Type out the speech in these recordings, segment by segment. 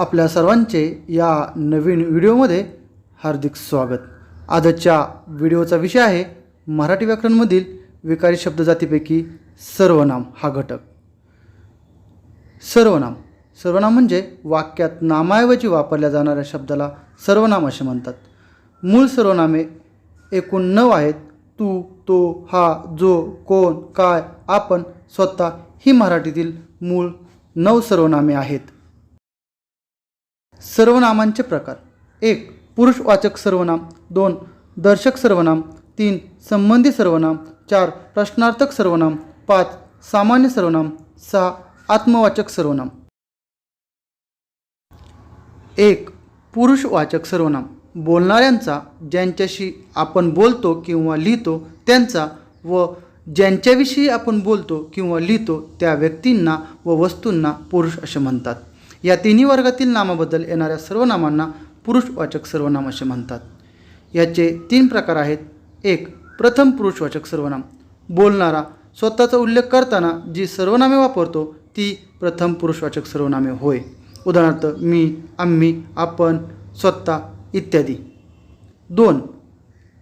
आपल्या सर्वांचे या नवीन व्हिडिओमध्ये हार्दिक स्वागत। आजच्या व्हिडिओचा विषय आहे मराठी व्याकरणमधील विकारी शब्दजातीपैकी सर्वनाम हा घटक। सर्वनाम म्हणजे वाक्यात नामाऐवजी वापरल्या जाणाऱ्या शब्दाला सर्वनाम असे म्हणतात। मूळ सर्वनामे एकूण 9 आहेत। तू, तो, हा, जो, कोण, काय, आपण, स्वतः ही मराठीतील मूळ 9 सर्वनामे आहेत। सर्वनामांचे प्रकार: 1. पुरुषवाचक सर्वनाम, 2. दर्शक सर्वनाम, 3. संबंधी सर्वनाम, 4. प्रश्नार्थक सर्वनाम, 5. सामान्य सर्वनाम, 6. आत्मवाचक सर्वनाम। 1. पुरुषवाचक सर्वनाम बोलणाऱ्यांचा, ज्यांच्याशी आपण बोलतो किंवा लिहितो त्यांचा व ज्यांच्याविषयी आपण बोलतो किंवा लिहितो त्या व्यक्तींना व वस्तूंना पुरुष असे म्हणतात। या तिन्ही वर्गातील नामाबद्दल येणाऱ्या सर्वनामांना पुरुषवाचक सर्वनाम असे म्हणतात। याचे 3 प्रकार आहेत। 1. प्रथम पुरुषवाचक सर्वनाम बोलणारा स्वतःचा उल्लेख करताना जी सर्वनामे वापरतो ती प्रथम पुरुषवाचक सर्वनामे होय। उदाहरणार्थ मी, आम्ही, आपण, स्वतः इत्यादी। 2.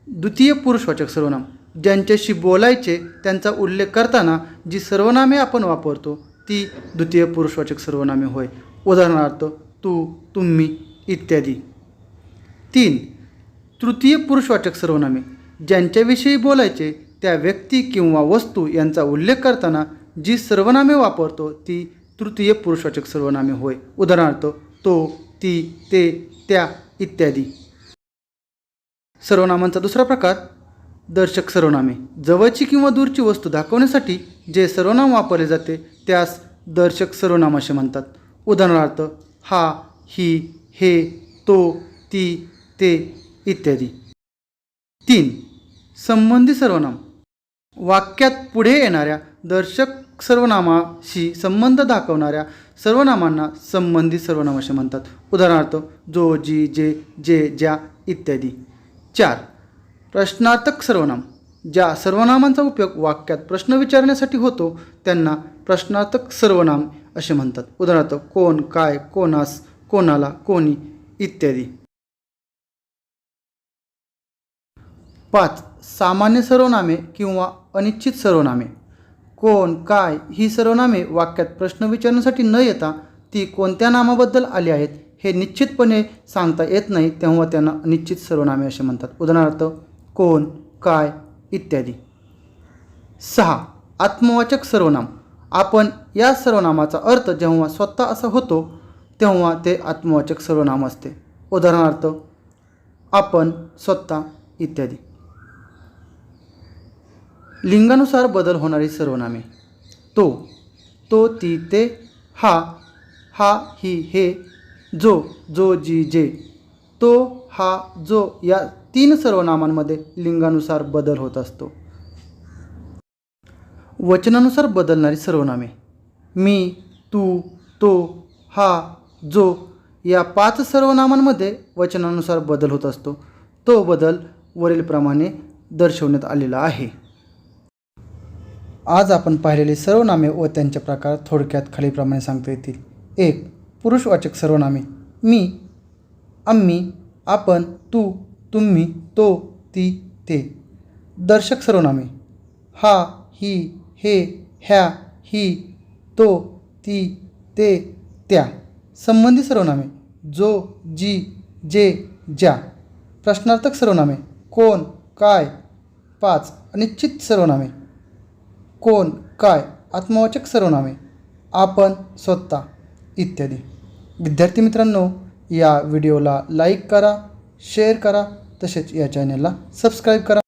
द्वितीय पुरुषवाचक सर्वनाम ज्यांच्याशी बोलायचे त्यांचा उल्लेख करताना जी सर्वनामे आपण वापरतो ती द्वितीय पुरुषवाचक सर्वनामे होय। उदाहरणार्थ तू, तुम्ही इत्यादी। 3. तृतीय पुरुषवाचक सर्वनामे ज्यांच्याविषयी बोलायचे त्या व्यक्ती किंवा वस्तू यांचा उल्लेख करताना जी सर्वनामे वापरतो ती तृतीय पुरुषवाचक सर्वनामे होय। उदाहरणार्थ तो, ती, ते, त्या इत्यादी। सर्वनामांचा दुसरा प्रकार दर्शक सर्वनामे जवळची किंवा दूरची वस्तू दाखवण्यासाठी जे सर्वनाम वापरले जाते त्यास दर्शक सर्वनाम असे म्हणतात। उदाहरणार्थ हा, ही, हे, तो, ती, ते इत्यादी। 3. संबंधी सर्वनाम वाक्यात पुढे येणाऱ्या दर्शक सर्वनामाशी संबंध दाखवणाऱ्या सर्वनामांना संबंधी सर्वनाम असे म्हणतात। उदाहरणार्थ जो, जी, जे, ज्या इत्यादी। 4. प्रश्नार्थक सर्वनाम ज्या सर्वनामांचा उपयोग वाक्यात प्रश्न विचारण्यासाठी होतो त्यांना प्रश्नार्थक सर्वनाम असे म्हणतात। उदाहरणार्थ कोण, काय, कोणास, कोणाला, कोणी इत्यादी। 5. सामान्य सर्वनामे किंवा अनिश्चित सर्वनामे कोण, काय ही सर्वनामे वाक्यात प्रश्न विचारण्यासाठी न येता ती कोणत्या नामाबद्दल आली आहेत हे निश्चितपणे सांगता येत नाही तेव्हा त्यांना अनिश्चित सर्वनामे असे म्हणतात। उदाहरणार्थ कोण, काय इत्यादी। 6. आत्मवाचक सर्वनाम आपण या सर्वनामाचा अर्थ जेव्हा स्वतः असा होतो तेव्हा ते आत्मवाचक सर्वनाम असते। उदाहरणार्थ आपण, स्वतः इत्यादी। लिंगानुसार बदल होणारी सर्वनामे तो, ती, ते, हा, ही, हे, जो, जी, जे। तो, हा, जो या 3 सर्वनामांमध्ये लिंगानुसार बदल होत असतो। वचनानुसार बदलणारी सर्वनामे मी, तू, तो, हा, जो या 5 सर्वनामांमध्ये वचनानुसार बदल होत असतो। तो बदल वरीलप्रमाणे दर्शवण्यात आलेला आहे। आज आपण पाहिलेले सर्वनामे व त्यांचे प्रकार थोडक्यात खालीलप्रमाणे सांगता येतील। 1. पुरुषवाचक सर्वनामे मी, आम्ही, आपण, तू, तुम्ही, तो, ती, ते। दर्शक सर्वनामे हा, ही, हे, ह्या, ही, तो, ती, ते, त्या। संबंधी सर्वनामे जो, जी, जे, ज्या। प्रश्नार्थक सर्वनामे कोण, काय। 5. अनिश्चित सर्वनामे कोण, काय, आत्मवाचक सर्वनामे आपण, स्वतः इत्यादी। विद्यार्थी मित्रांनो, या व्हिडिओला लाईक करा, शेअर करा तसेच या चॅनलला सबस्क्राईब करा।